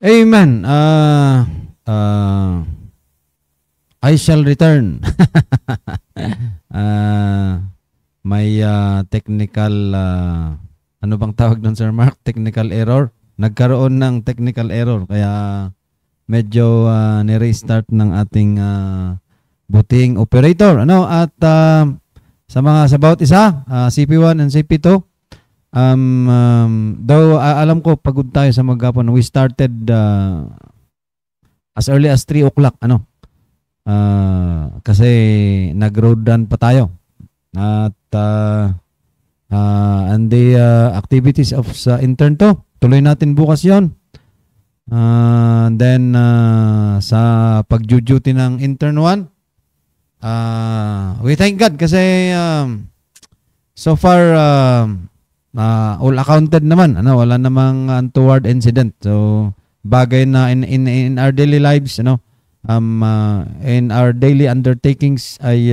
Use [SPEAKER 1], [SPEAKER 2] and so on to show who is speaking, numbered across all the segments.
[SPEAKER 1] Amen. I shall return. May technical, ano bang tawag doon, Sir Mark? Technical error. Nagkaroon ng technical error. Kaya medyo ni-restart ng ating buting operator. Ano? At sa mga sa bawat isa, CP1 and CP2, though alam ko pagod tayo sa maghapon. We started as early as 3 o'clock. Ano? Kasi nag-road run pa tayo. At and the activities of sa intern to, tuloy natin bukas yon. Then sa pag-duty ng intern 1, we thank God kasi so far all accounted naman. Ano, wala namang untoward incident. So bagay na in our daily lives, in our daily undertakings ay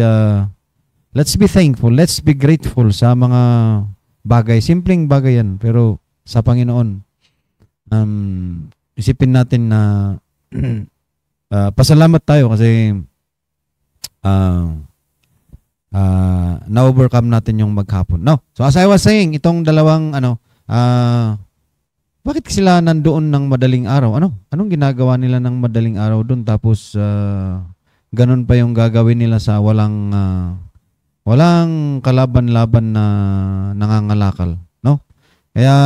[SPEAKER 1] let's be thankful, let's be grateful sa mga bagay, simpleng bagay yan, pero sa Panginoon isipin natin na pasalamat tayo kasi na-overcome natin yung maghapon. No? So as I was saying, itong dalawang bakit sila nandoon ng madaling araw? Anong ginagawa nila ng madaling araw doon tapos ganun pa yung gagawin nila sa walang kalaban-laban na nangangalakal, no? Kaya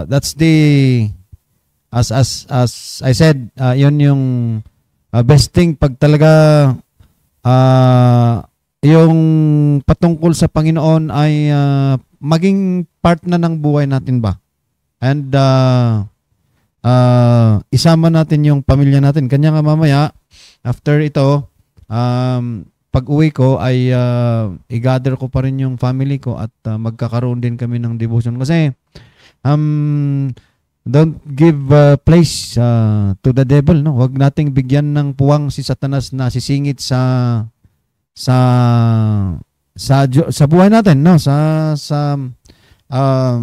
[SPEAKER 1] that's the as I said, yun yung best thing pag talaga yung patungkol sa Panginoon ay maging part na ng buhay natin ba? And isama natin yung pamilya natin. Kanya nga mamaya, after ito, pag uwi ko ay i-gather ko pa rin yung family ko at magkakaroon din kami ng devotion. Kasi Um, don't give place to the devil, no? Huwag nating bigyan ng puwang si Satanas na sisingit sa sa buhay natin, no? Sa uh,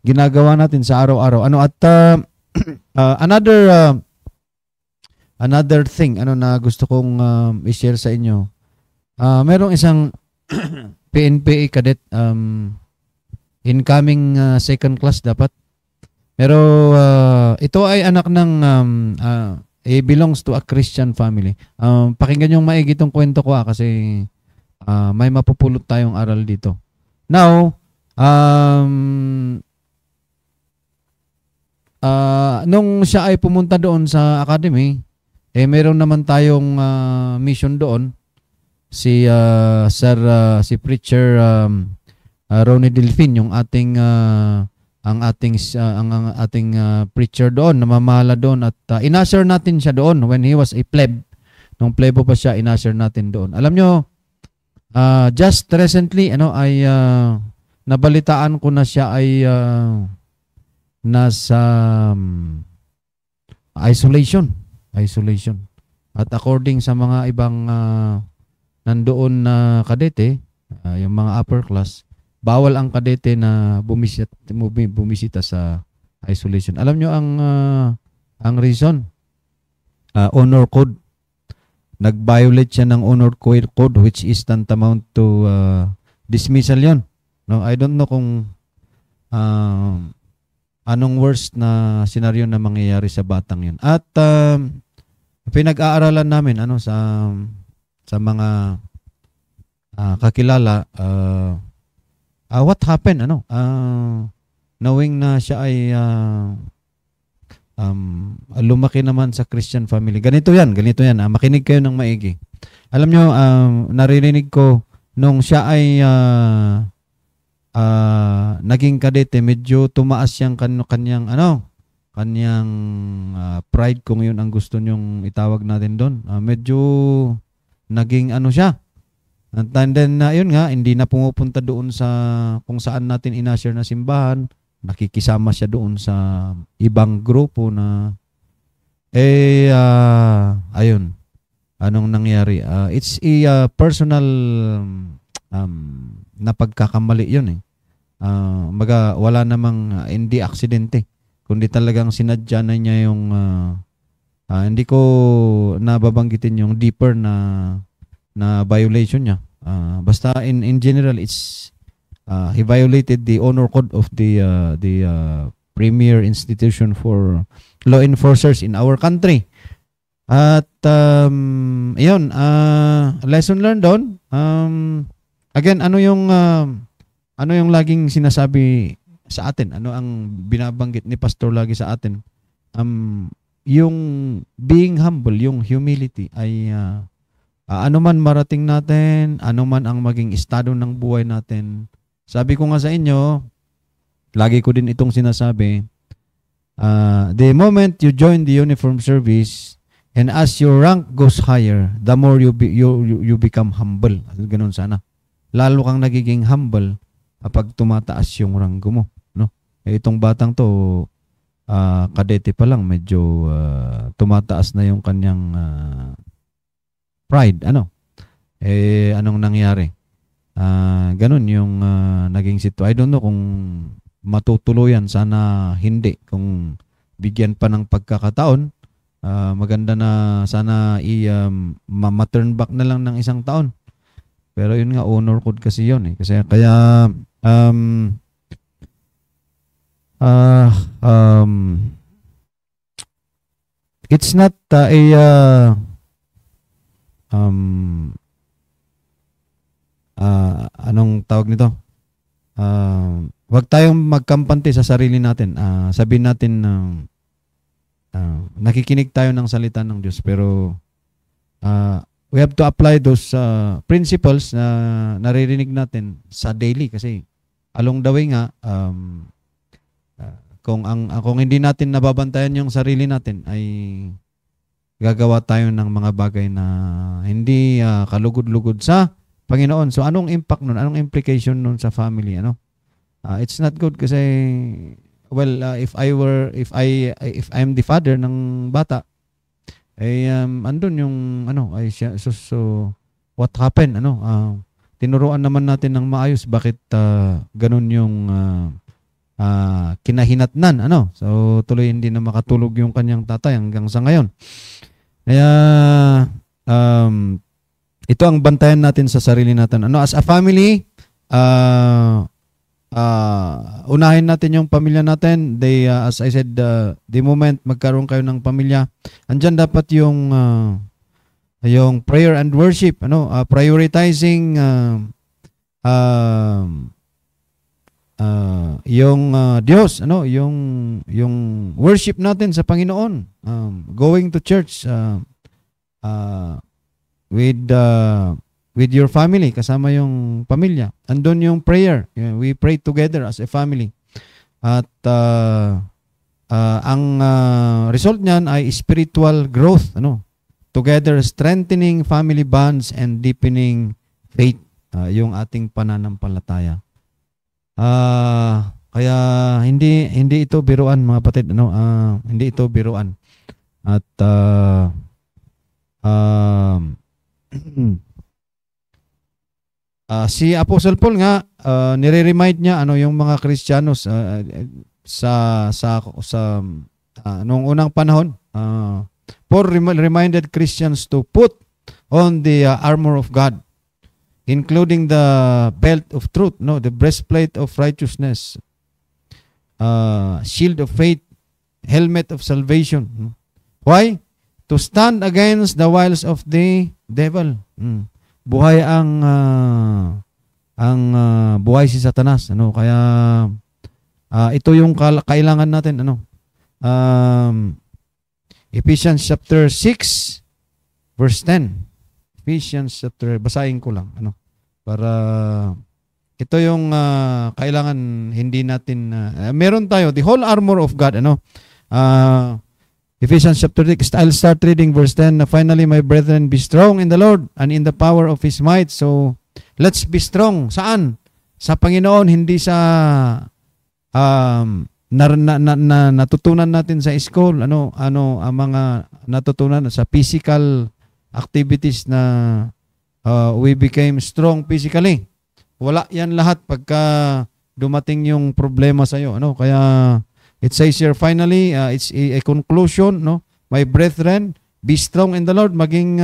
[SPEAKER 1] ginagawa natin sa araw-araw. Ano at another thing na gusto kong i-share sa inyo. Merong isang PNPA cadet incoming second class dapat. Pero ito ay anak ng belongs to a Christian family. Pakinggan yung maigi itong kwento ko kasi may mapupulot tayong aral dito. Now, nung siya ay pumunta doon sa academy, meron naman tayong mission doon. Si Preacher Ronnie Delfin, yung ating preacher doon, namamahala doon at inasher natin siya doon when he was a pleb. Nung plebo pa siya, inasher natin doon. Alam nyo, just recently, ay nabalitaan ko na siya ay nasa isolation. At according sa mga ibang nandoon na kadete, yung mga upper class, bawal ang kadete na bumisita sa isolation. Alam nyo ang reason? Honor code. Nag-violate siya ng honor code which is tantamount to dismissal yon. No, I don't know kung anong worst na senaryo na mangyayari sa batang yun. At pinag-aaralan namin sa mga kakilala what happened knowing na siya ay lumaki naman sa Christian family. Ganito yan. Makinig kayo ng maigi. Alam nyo, naririnig ko nung siya ay naging kadete, medyo tumaas yung kanyang pride, kung yun ang gusto nyong itawag natin doon. Medyo naging siya. And then yun nga, hindi na pumupunta doon sa kung saan natin inashare na simbahan. Nakikisama siya doon sa ibang grupo na ayun. Anong nangyari? It's a personal na pagkakamali yun eh. Wala namang hindi aksidente, kundi talagang sinadya na niya yung hindi ko nababanggitin yung deeper na violation niya. Basta in general, it's he violated the honor code of the premier institution for law enforcers in our country. At yun, lesson learned doon. Again, ano yung laging sinasabi sa atin? Ano ang binabanggit ni Pastor lagi sa atin? Yung being humble, yung humility ay ano man marating natin, ano man ang maging estado ng buhay natin. Sabi ko nga sa inyo, lagi ko din itong sinasabi, the moment you join the uniform service and as your rank goes higher, the more you become humble. Ganun sana. Lalo kang nagiging humble kapag tumataas yung ranggo mo, no? Itong batang to, kadete pa lang, medyo tumataas na yung kanyang pride. Anong nangyari? Ganun yung naging sitwasyon. I don't know kung matutuluyan. Sana hindi. Kung bigyan pa ng pagkakataon, maganda na sana ma-turn back na lang ng isang taon. Pero yun nga, honor code kasi yun eh. Kasi kaya it's not anong tawag nito? Wag tayong magkampante sa sarili natin. Sabihin natin nakikinig tayo ng salita ng Diyos, pero we have to apply those principles na naririnig natin sa daily, kasi along the way nga kung hindi natin nababantayan yung sarili natin, ay gagawa tayo ng mga bagay na hindi kalugod-lugod sa Panginoon. So anong impact nun? Anong implication nun sa family? It's not good kasi well, if I'm the father ng bata, andun yung ano, ay siya, so what happened, ano, tinuruan naman natin ng maayos bakit ganun yung kinahinatnan, ano. So tuloy hindi na makatulog yung kanyang tatay hanggang sa ngayon. Kaya ito ang bantayan natin sa sarili natin. Ano, as a family, unahin natin yung pamilya natin. As I said, the moment magkaroon kayo ng pamilya, andyan dapat yung prayer and worship, ano, prioritizing yung Diyos, ano, yung worship natin sa Panginoon, going to church with your family, kasama yung pamilya. Andun yung prayer. We pray together as a family. At ang result niyan ay spiritual growth, ano? Together strengthening family bonds and deepening faith, yung ating pananampalataya. Kaya hindi ito biruan, mga kapatid, ano? Hindi ito biruan. At si Apostle Paul nga nire-remind niya ano yung mga Kristiyanos noong unang panahon. Paul reminded Christians to put on the armor of God, including the belt of truth, no, the breastplate of righteousness, shield of faith, helmet of salvation. Why? To stand against the wiles of the devil. Buhay ang buhay si Satanas, ano, kaya ito yung kailangan natin, ano. Ephesians chapter 6 verse 10. Ephesians chapter, basahin ko lang, ano, para ito yung kailangan hindi natin meron tayo the whole armor of God, ano. Ephesians chapter 6, I'll start reading verse 10. Finally, my brethren, be strong in the Lord and in the power of His might. So, let's be strong. Saan? Sa Panginoon, hindi sa natutunan natin sa school. Ano ang mga natutunan sa physical activities na we became strong physically. Wala yan lahat pagka dumating yung problema sa iyo, ano? Kaya it says here, finally, it's a conclusion, no? My brethren, be strong in the Lord. Maging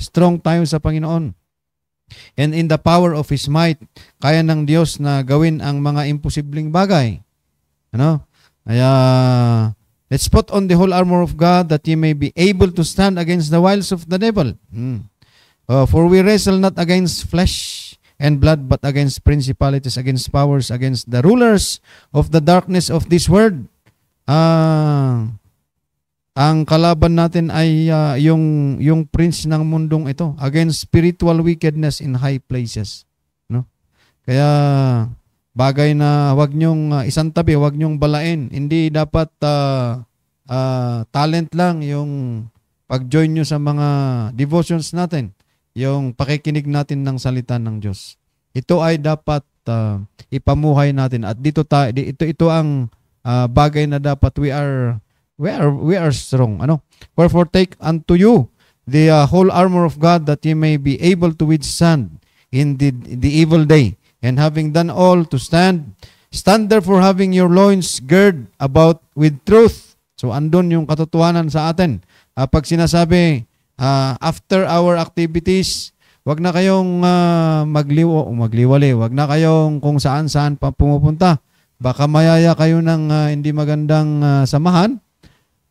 [SPEAKER 1] strong tayo sa Panginoon. And in the power of His might, kaya ng Diyos na gawin ang mga imposibleng bagay. Ano? Kaya, let's put on the whole armor of God that ye may be able to stand against the wiles of the devil. For we wrestle not against flesh and blood, but against principalities, against powers, against the rulers of the darkness of this world. Ang kalaban natin ay yung prince ng mundong ito, against spiritual wickedness in high places, no? Kaya bagay na wag nyong isantabi, wag nyong balain. Hindi dapat talent lang yung pag-join nyo sa mga devotions natin, yung pakikinig natin ng salita ng Diyos. Ito ay dapat ipamuhay natin, at ito ang bagay na dapat we are strong, ano. Wherefore take unto you the whole armor of God, that ye may be able to withstand in the evil day, and having done all to stand therefore, having your loins girded about with truth. So andun yung katotohanan sa atin. Pag sinasabi after our activities, wag na kayong magliwali, wag na kayong kung saan-saan pa pumupunta. Baka mayaya kayo ng hindi magandang samahan,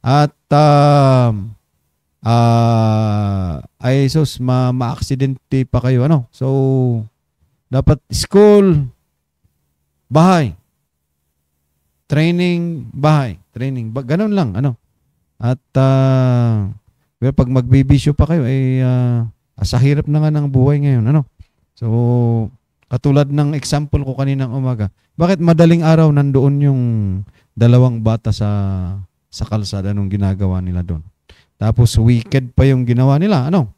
[SPEAKER 1] at ay sus, ma-aksidente pa kayo, ano. So dapat school, bahay, training, bahay, training, ganun lang, ano. At well, pag magbibisyo pa kayo, sa hirap na nga ng buhay ngayon, ano. So katulad ng example ko kaninang umaga, bakit madaling araw nandoon yung dalawang bata sa kalsada nung ginagawa nila doon? Tapos wicked pa yung ginawa nila, ano.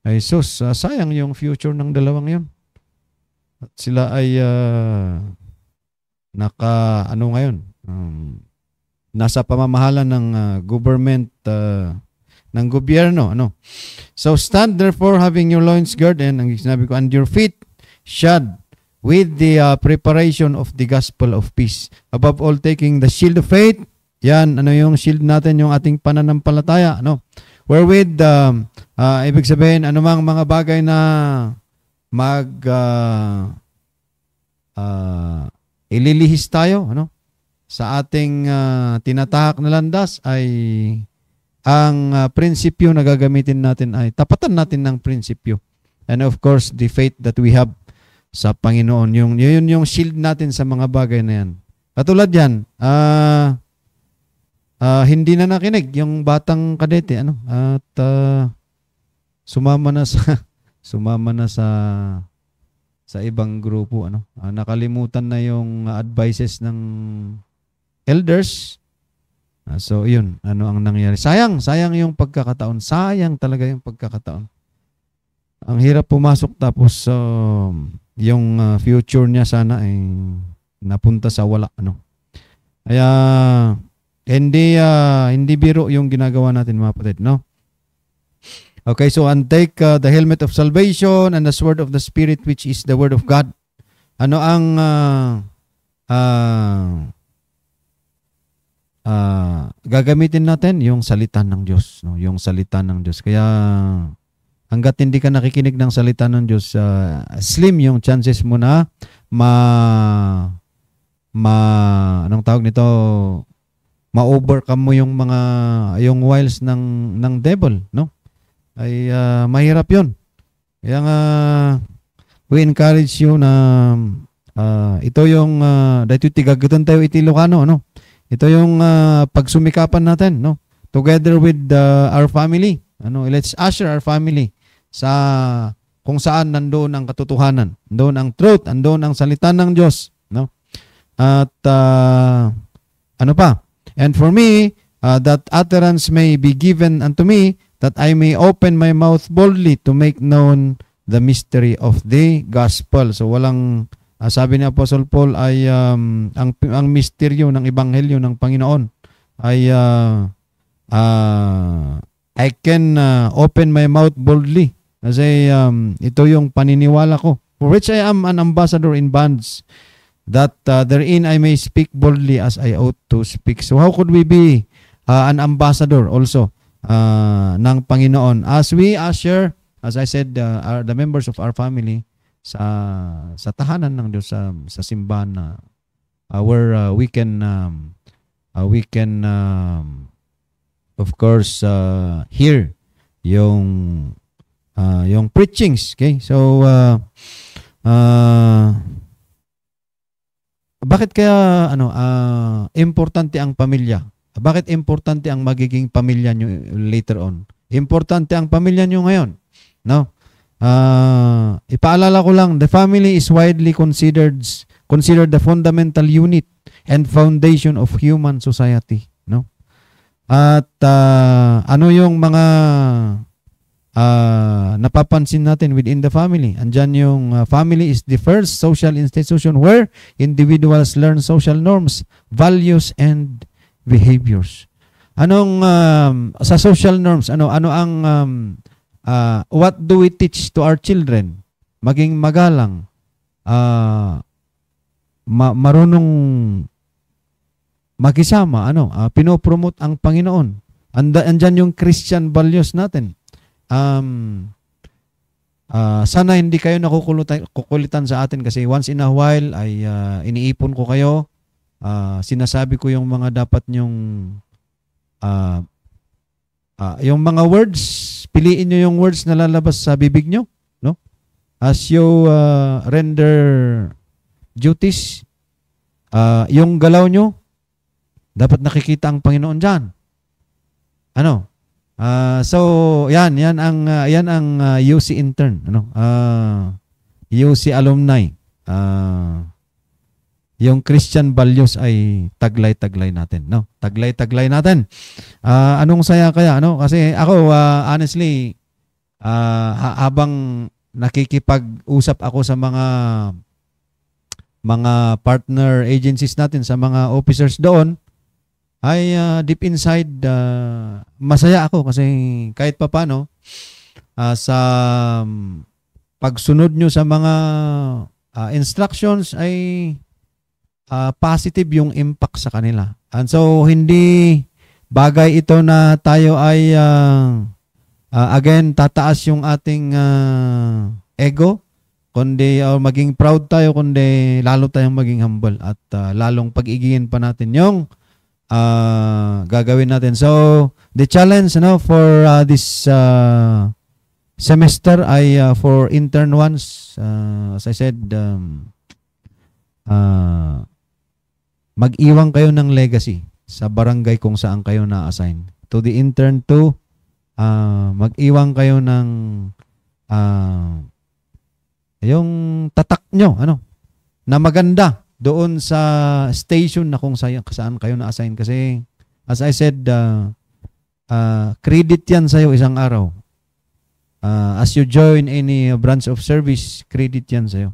[SPEAKER 1] Ay sus, sayang yung future ng dalawang yun. At sila ay ano ngayon, nasa pamamahala ng government, ng gobyerno, ano. So stand therefore having your loins girded, ang sinabi ko, and your feet shod with the preparation of the gospel of peace. Above all, taking the shield of faith. Yan, ano yung shield natin, yung ating pananampalataya, ano. Wherewith, ibig sabihin, anumang mga bagay na ililihis tayo, ano, sa ating tinatahak na landas ay ang prinsipyo na gagamitin natin ay tapatan natin ng prinsipyo. And of course, the faith that we have sa Panginoon. Yun yung shield natin sa mga bagay na yan. Katulad yan, hindi na nakinig yung batang kadete, ano, at sumama na sa ibang grupo, ano. Nakalimutan na yung advices ng elders. So, yun. Ano ang nangyari? Sayang yung pagkakataon. Sayang talaga yung pagkakataon. Ang hirap pumasok tapos yung future niya sana ay napunta sa wala, ano. Kaya hindi biro yung ginagawa natin, mga kapatid, no? Okay, so and take the helmet of salvation and the sword of the Spirit, which is the word of God. Ano ang gagamitin natin? Yung salita ng Diyos, no? Yung salita ng Diyos. Kaya hangga't hindi ka nakikinig ng salita ng Diyos, slim yung chances mo na anong tawag nito, ma-overcome mo yung wiles ng devil, no? Ay mahirap 'yon. Kaya nga we encourage you na ito yung dahil tigagutan tayo iti Ilocano, no? Ito yung pagsumikapan natin, no? Together with our family, ano, let's usher our family sa kung saan nandoon ang katotohanan, nandoon ang truth, nandoon ang salita ng Diyos, no? At ano pa? And for me, that utterance may be given unto me, that I may open my mouth boldly to make known the mystery of the gospel. So walang, sabi ni Apostle Paul ay ang misteryo ng ebanghelyo ng Panginoon ay I can open my mouth boldly. Kasi ito yung paniniwala ko, for which I am an ambassador in bonds, that therein I may speak boldly as I ought to speak. So how could we be an ambassador also ng Panginoon as we usher, as I said, the members of our family sa tahanan ng Diyos, sa simbahan na where we can of course hear yung preachings, okay? So bakit kaya importante ang pamilya? Bakit importante ang magiging pamilya nyo later on? Importante ang pamilya nyo ngayon, no? Ipaalala ko lang, the family is widely considered the fundamental unit and foundation of human society, no? At ano yung mga napapansin natin within the family? Andyan yung family is the first social institution where individuals learn social norms, values, and behaviors. Anong sa social norms, ano ang what do we teach to our children? Maging magalang, marunong makisama, pinopromote ang Panginoon. Andyan yung Christian values natin. Sana hindi kayo kukulitan sa atin kasi once in a while ay iniipon ko kayo. Sinasabi ko yung mga dapat nyong yung mga words, piliin nyo yung words na lalabas sa bibig nyo, no? As you render duties, yung galaw nyo, dapat nakikita ang Panginoon dyan. Ano? So yan ang UC intern, UC alumni. Yung Christian values ay taglay-taglay natin, no? Taglay-taglay natin. Anong saya kaya, no? Kasi ako honestly habang nakikipag-usap ako sa mga mga partner agencies natin, sa mga officers doon, ay deep inside, masaya ako kasi kahit papano, sa pagsunod nyo sa mga instructions ay positive yung impact sa kanila. And so, hindi bagay ito na tayo ay again, tataas yung ating ego, kundi maging proud tayo, kundi lalo tayong maging humble at lalong pag-igihin pa natin yung gagawin natin. So, the challenge for this semester ay for intern ones, as I said, mag-iwan kayo ng legacy sa barangay kung saan kayo na-assign. To the intern 2, mag-iwan kayo ng yung tatak nyo, na maganda doon sa station na kung saan kayo na-assign. Kasi, as I said, credit yan sa'yo isang araw. As you join any branch of service, credit yan sa'yo.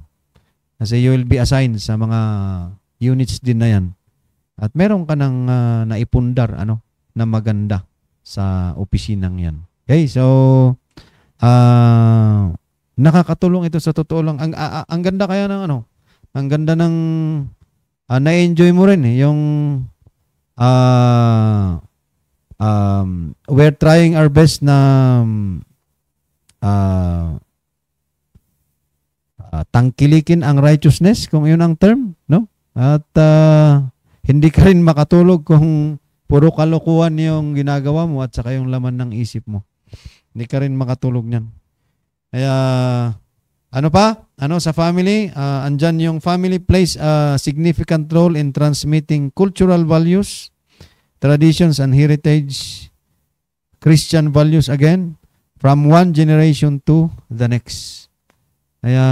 [SPEAKER 1] Kasi you will be assigned sa mga units din na yan. At meron ka ng naipundar, na maganda sa opisinang yan. Okay, so, nakakatulong ito sa totoo lang. Ang ganda kaya ng ang ganda ng na-enjoy mo rin yung we're trying our best na tangkilikin ang righteousness, kung yun ang term, no? At hindi ka rin makatulog kung puro kalokohan yung ginagawa mo at saka yung laman ng isip mo. Hindi ka rin makatulog niyan. Kaya, sa family, andyan yung family plays a significant role in transmitting cultural values, traditions, and heritage, Christian values again, from one generation to the next. Kaya,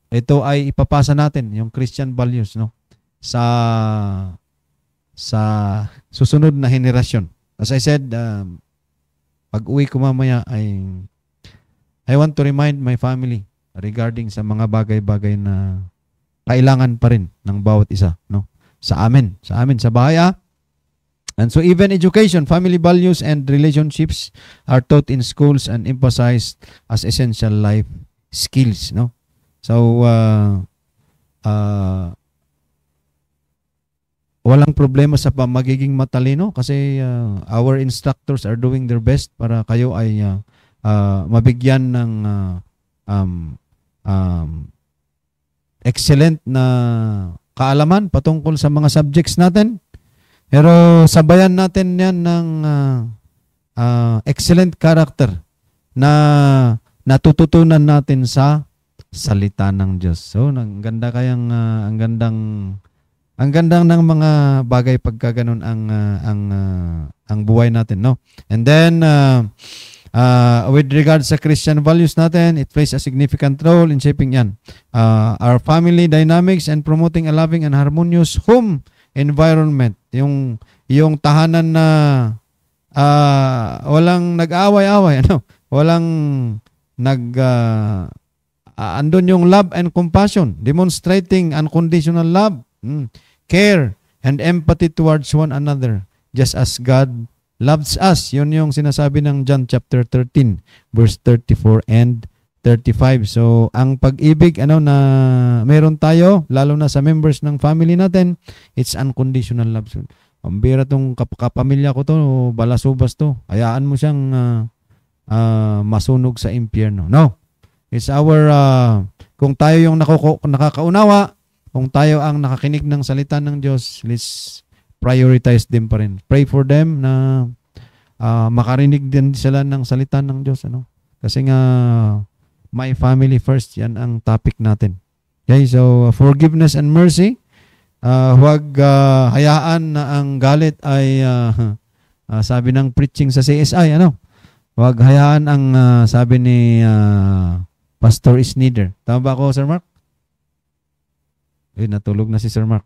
[SPEAKER 1] ito ay ipapasa natin, yung Christian values, sa susunod na henerasyon. As I said, pag uwi ko mamaya I want to remind my family regarding sa mga bagay-bagay na kailangan pa rin ng bawat isa, sa amin, sa bahay. And so even education, family values and relationships are taught in schools and emphasized as essential life skills, So walang problema sa magiging matalino kasi our instructors are doing their best para kayo ay mabigyan ng excellent na kaalaman patungkol sa mga subjects natin. Pero sabayan natin yan ng excellent character na natututunan natin sa salita ng Diyos. So, ang gandang ng mga bagay pagka ganun ang buhay natin, And then with regards sa Christian values natin, it plays a significant role in shaping our family dynamics and promoting a loving and harmonious home environment. Yung tahanan na walang nag-aaway-away, walang andun yung love and compassion, demonstrating unconditional love, care, and empathy towards one another, just as God loves us. Yun yung sinasabi ng John chapter 13, verse 34 and 35. So, ang pag-ibig na meron tayo, lalo na sa members ng family natin, it's unconditional love. So, ang bira tong kapamilya ko to, balasubas to. Hayaan mo siyang masunog sa impyerno. No. It's our, kung tayo yung nakakaunawa, kung tayo ang nakakinig ng salita ng Diyos, let's prioritize them pa rin. Pray for them na makarinig din sila ng salita ng Diyos. Kasi nga, my family first, yan ang topic natin. Okay, so forgiveness and mercy. Huwag hayaan na ang galit ay sabi ng preaching sa CSI, huwag hayaan ang sabi ni Pastor Isnider. Tama ba ako, Sir Mark? Natulog na si Sir Mark.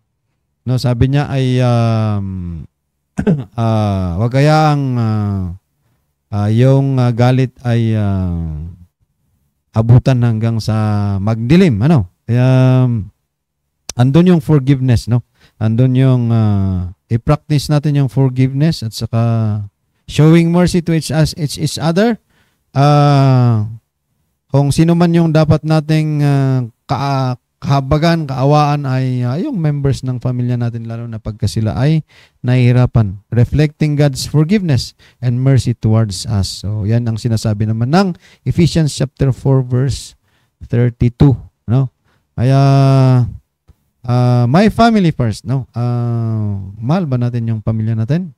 [SPEAKER 1] Sabi niya ay huwag hayaang yung galit ay abutan hanggang sa magdilim, Kaya andun yung forgiveness, no? Andun yung i-practice natin yung forgiveness at saka showing mercy to each other. Kung sino man yung dapat nating kahabagan, kaawaan ay yung members ng pamilya natin, lalo na pagka sila ay nahihirapan. Reflecting God's forgiveness and mercy towards us. So, yan ang sinasabi naman ng Ephesians chapter 4 verse 32. No? Kaya, my family first. No? Mahal ba natin yung pamilya natin?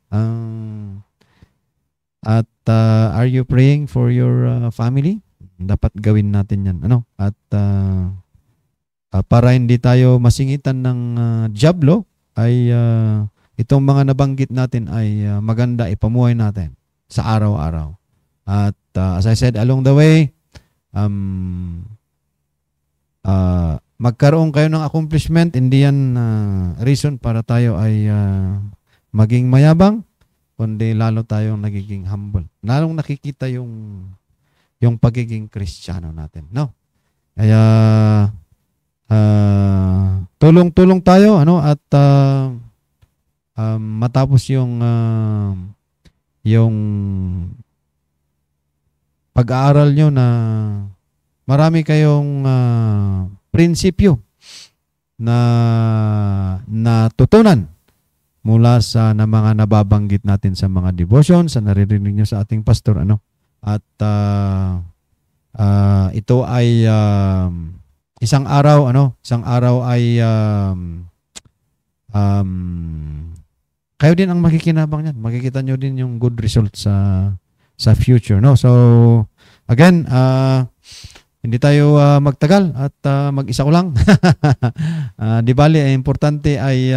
[SPEAKER 1] Are you praying for your family? Dapat gawin natin yan. Ano? At para hindi tayo masingitan ng diablo, ay itong mga nabanggit natin ay maganda ipamuhay natin sa araw-araw. At as I said, along the way, magkaroon kayo ng accomplishment, hindi yan reason para tayo ay maging mayabang, kundi lalo tayong nagiging humble. Lalong nakikita yung pagiging Kristiyano natin. No? Kaya tulong-tulong tayo, ano, at matapos yung pag-aaral nyo na marami kayong prinsipyo na natutunan mula sa mga nababanggit natin sa mga devotion, sa naririnig nyo sa ating pastor, ano. At ito ay isang araw ay kayo din ang makikinabang niyan. Makikita nyo din yung good result sa future, no? So again, hindi tayo magtagal at mag-isa ko lang. Di bali, importante ay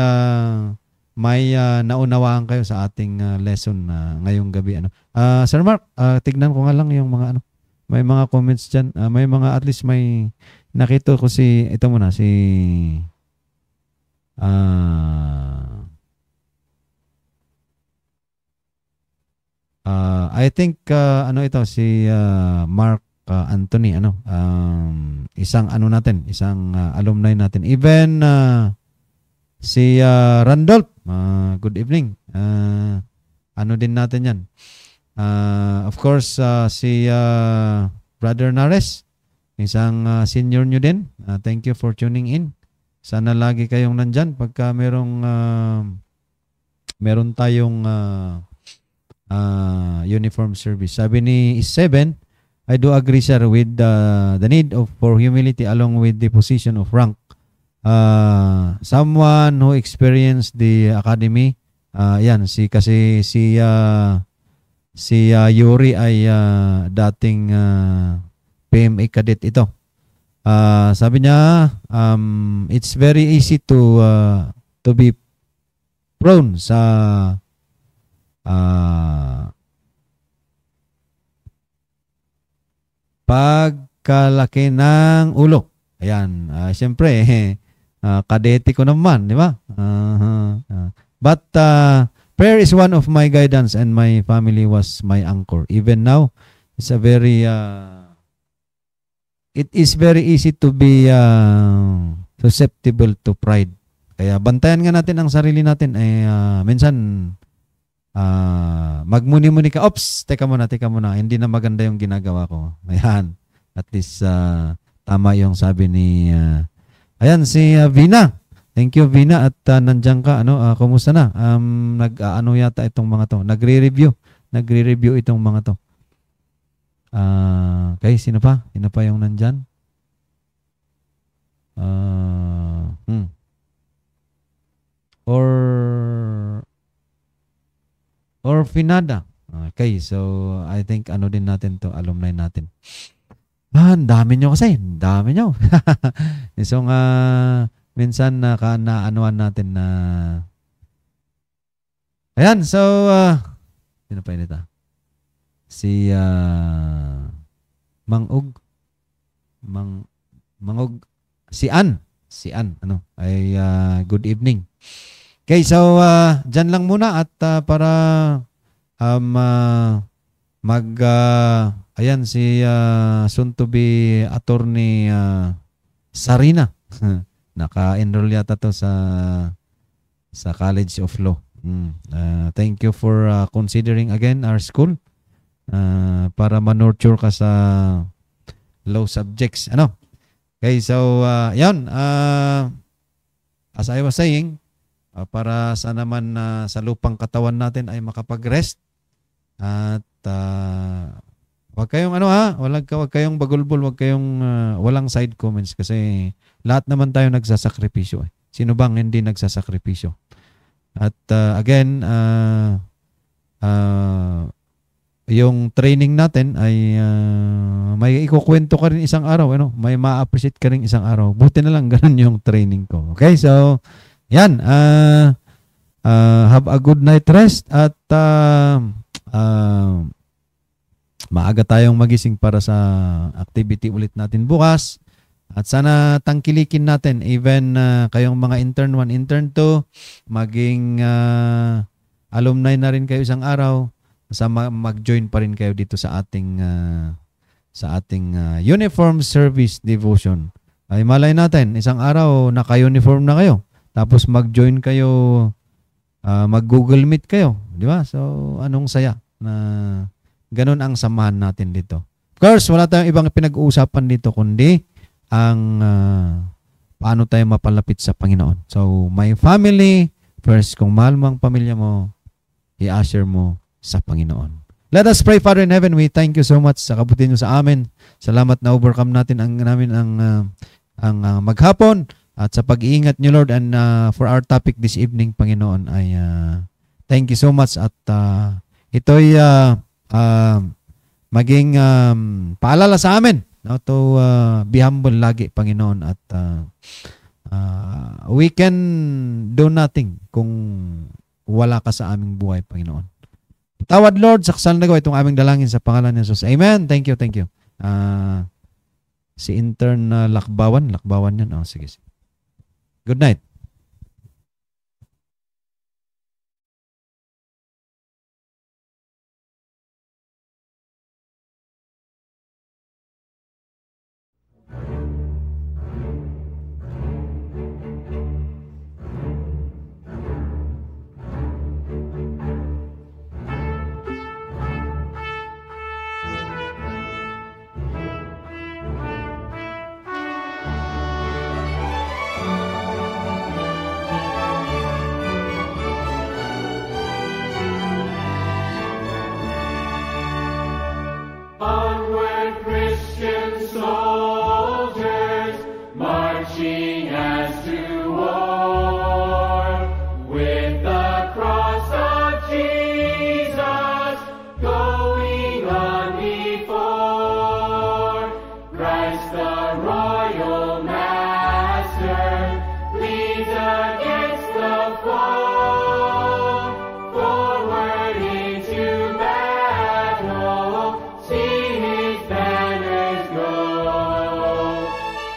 [SPEAKER 1] may naunawaan kayo sa ating lesson ngayong gabi, ano. Sir Mark, tignan ko nga lang yung mga may mga comments diyan. May mga, at least may nakita ko ito muna, I think ito si Mark Anthony, isang isang alumni natin. Even si Randolph, good evening. Din natin yan. Of course, si Brother Nares, isang senior nyo din. Thank you for tuning in. Sana lagi kayong nandyan pagka meron tayong uniform service. Sabi ni Is7, I do agree, sir, with the need for humility along with the position of rank. Someone who experienced the academy, si Yuri ay dating PMA cadet ito. Sabi niya, it's very easy to be prone sa pagkalaki ng ulo. Ayan, siyempre, kadete ko naman, di ba? But prayer is one of my guidance and my family was my anchor. Even now, it's a very it is very easy to be susceptible to pride. Kaya bantayan nga natin ang sarili natin. Minsan magmuni-muni ka, ops, teka muna, hindi na maganda yung ginagawa ko. Ayan, at least tama yung sabi ni ayan, si Vina. Thank you, Vina, at nandiyan ka. Kumusta na? Yata itong mga to. Nagre-review itong mga to. Okay, sino pa? Sino pa yung nandyan? Or Finada. Okay, so I think din natin to, alumni natin. Ang dami nyo kasi. Ang dami nyo. So minsan naanuan natin na ayan, so sino pa inita? Si Mangog si Ann ay good evening. Okay, so dyan lang muna at para ayan si soon to be attorney Sarina Naka-enroll yata to sa College of Law. Thank you for considering again our school para ma-nurture ka sa law subjects. Ano? Okay, so yan. As I was saying, para sa naman sa lupang katawan natin ay makapag-rest at wag kayong wag kayong bagulbol, wag kayong walang side comments kasi lahat naman tayo nagsasakripisyo. Sino bang hindi nagsasakripisyo? At again, yung training natin ay may ikukwento ka rin isang araw, may ma-appreciate ka rin isang araw. Buti na lang ganun yung training ko. Okay, so yan, have a good night rest at maaga tayong magising para sa activity ulit natin bukas. At sana tangkilikin natin even kayong mga intern 1, intern 2, maging alumni na rin kayo isang araw, mag-join pa rin kayo dito sa ating uniform service devotion. Ay malay natin, isang araw naka-uniform na kayo. Tapos mag-join kayo, mag-Google Meet kayo. Di ba? So, anong saya na ganun ang samahan natin dito. Of course, wala tayong ibang pinag-uusapan dito kundi ang paano tayo mapalapit sa Panginoon. So, my family, first, kung mahal mo ang pamilya mo, i-usher mo sa Panginoon. Let us pray. Father in heaven, we thank you so much sa kabuti niyo sa amin. Salamat na overcome natin ang maghapon. At sa pag-iingat niyo, Lord, and for our topic this evening, Panginoon, ay thank you so much. At ito'y maging paalala sa amin to be humble lagi, Panginoon. At we can do nothing kung wala ka sa aming buhay, Panginoon. Tawad, Lord, sa kasal na gawa itong aming dalangin sa pangalan ni Jesus. Amen. Thank you, thank you. Si intern Lakbawan yan. Sige. Good night.
[SPEAKER 2] Onward, Christian soldiers, marching as to war, with the cross of Jesus going on before. Christ the royal master leads against the foe, forward into battle. See his banners go.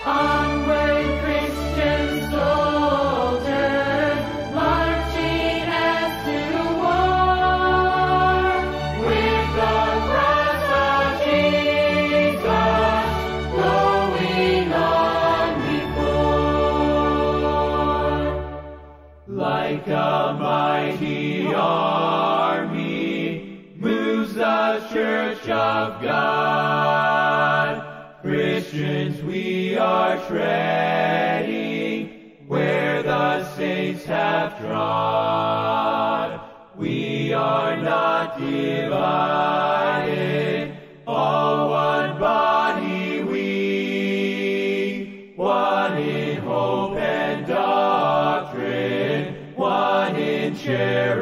[SPEAKER 2] Onward, Christian soldiers, marching as to war, with the cross of Jesus going on before. Like a mighty army moves the Church of God. Christians, we are treading where the saints have trod. We are not divided, all one body we, one in hope and doctrine, one in charity.